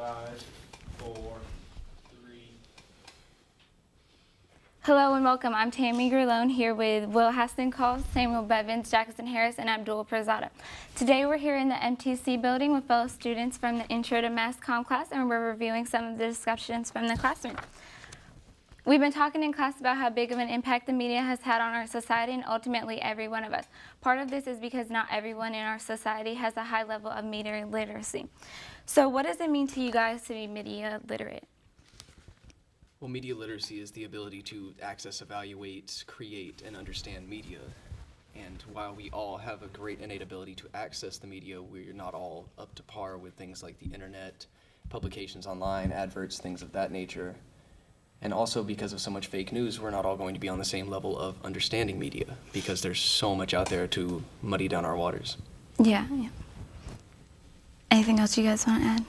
5, 4, 3. Hello and welcome. I'm Tami Grillone here with Will Hastencall, Samuel Bevins, Jackson Harris, and Abdul Prezada. Today we're here in the MTC building with fellow students from the Intro to Mass Comm class, and we're reviewing some of the discussions from the classroom. We've been talking in class about how big of an impact the media has had on our society and ultimately every one of us. Part of this is because not everyone in our society has a high level of media literacy. So what does it mean to you guys to be media literate? Well, media literacy is the ability to access, evaluate, create, and understand media. And while we all have a great innate ability to access the media, we're not all up to par with things like the internet, publications online, adverts, things of that nature. And also because of so much fake news, we're not all going to be on the same level of understanding media because there's so much out there to muddy down our waters. Yeah. Anything else you guys want to add?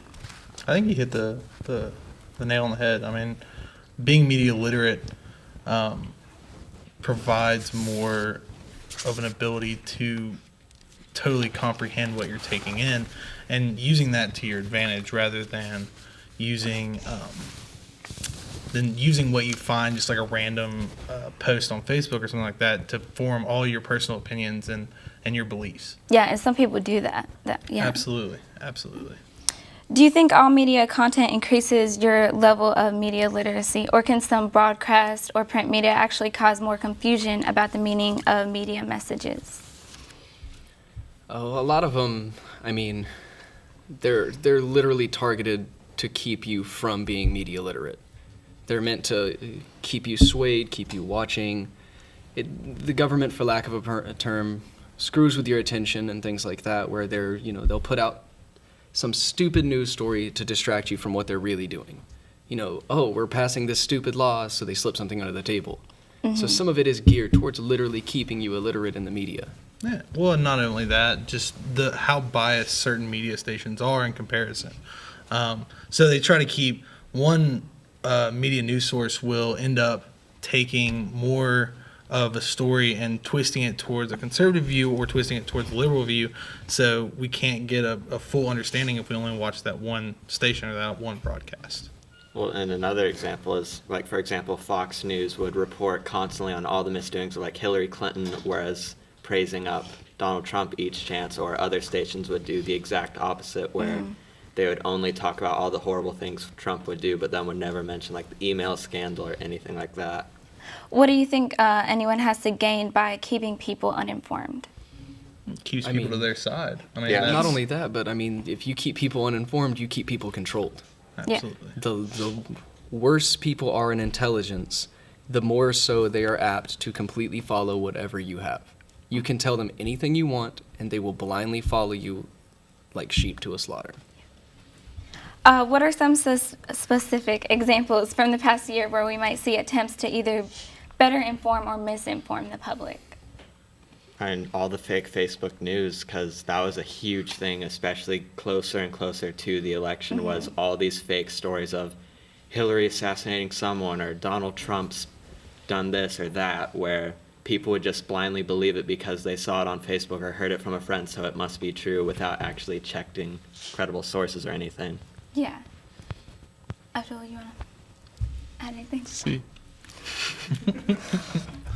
I think you hit the nail on the head. I mean, being media literate provides more of an ability to totally comprehend what you're taking in and using that to your advantage rather than using what you find just like a random post on Facebook or something like that to form all your personal opinions and your beliefs. Yeah, and some people do that. Yeah. Absolutely. Do you think all media content increases your level of media literacy, or can some broadcast or print media actually cause more confusion about the meaning of media messages? Oh, a lot of them, I mean, they're literally targeted to keep you from being media literate. They're meant to keep you swayed, keep you watching. The government, for lack of a term, screws with your attention and things like that, where they'll put out some stupid news story to distract you from what they're really doing. We're passing this stupid law, so they slip something under the table. Mm-hmm. So some of it is geared towards literally keeping you illiterate in the media. Yeah, well, not only that, just how biased certain media stations are in comparison. So they try to keep one media news source will end up taking more of a story and twisting it towards a conservative view or twisting it towards a liberal view, so we can't get a full understanding if we only watch that one station or that one broadcast. Well, and another example is, like, for example, Fox News would report constantly on all the misdoings of, like, Hillary Clinton, whereas praising up Donald Trump each chance, or other stations would do the exact opposite, where they would only talk about all the horrible things Trump would do, but then would never mention, like, the email scandal or anything like that. What do you think anyone has to gain by keeping people uninformed? Keeps people to their side. Not only that, but if you keep people uninformed, you keep people controlled. Absolutely. The worse people are in intelligence, the more so they are apt to completely follow whatever you have. You can tell them anything you want, and they will blindly follow you like sheep to a slaughter. What are some specific examples from the past year where we might see attempts to either better inform or misinform the public? And all the fake Facebook news, because that was a huge thing, especially closer and closer to the election, was all these fake stories of Hillary assassinating someone or Donald Trump's done this or that, where people would just blindly believe it because they saw it on Facebook or heard it from a friend, so it must be true without actually checking credible sources or anything. Yeah. Abdul, you want to add anything? See.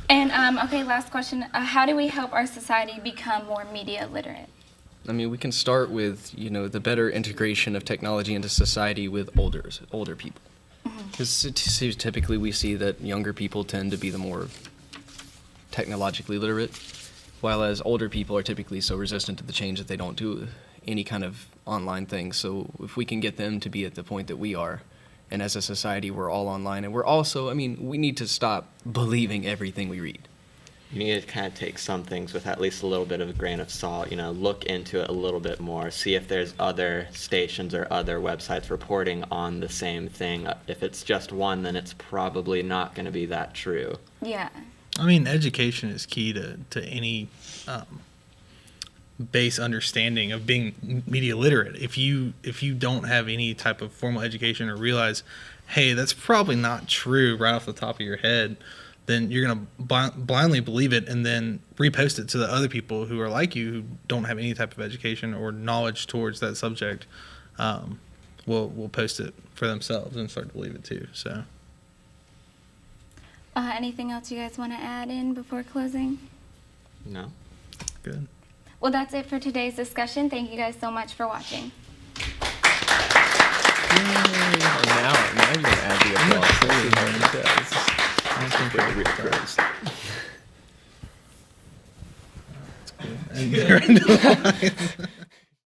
And, okay, last question. How do we help our society become more media literate? We can start with, the better integration of technology into society with older people. Because typically we see that younger people tend to be the more technologically literate, while as older people are typically so resistant to the change that they don't do any kind of online thing. So if we can get them to be at the point that we are, and as a society we're all online, and we're also, we need to stop believing everything we read. You need to kind of take some things with at least a little bit of a grain of salt, look into it a little bit more, see if there's other stations or other websites reporting on the same thing. If it's just one, then it's probably not going to be that true. Yeah. Education is key to any base understanding of being media literate. If you don't have any type of formal education or realize, hey, that's probably not true right off the top of your head, then you're going to blindly believe it and then repost it to the other people who are like you, who don't have any type of education or knowledge towards that subject, will post it for themselves and start to believe it too. So Anything else you guys want to add in before closing? No. good. Well, that's it for today's discussion. Thank you guys so much for watching. Now you're gonna add the applause. Let's see how it does. I don't think it really does. And get her into the line.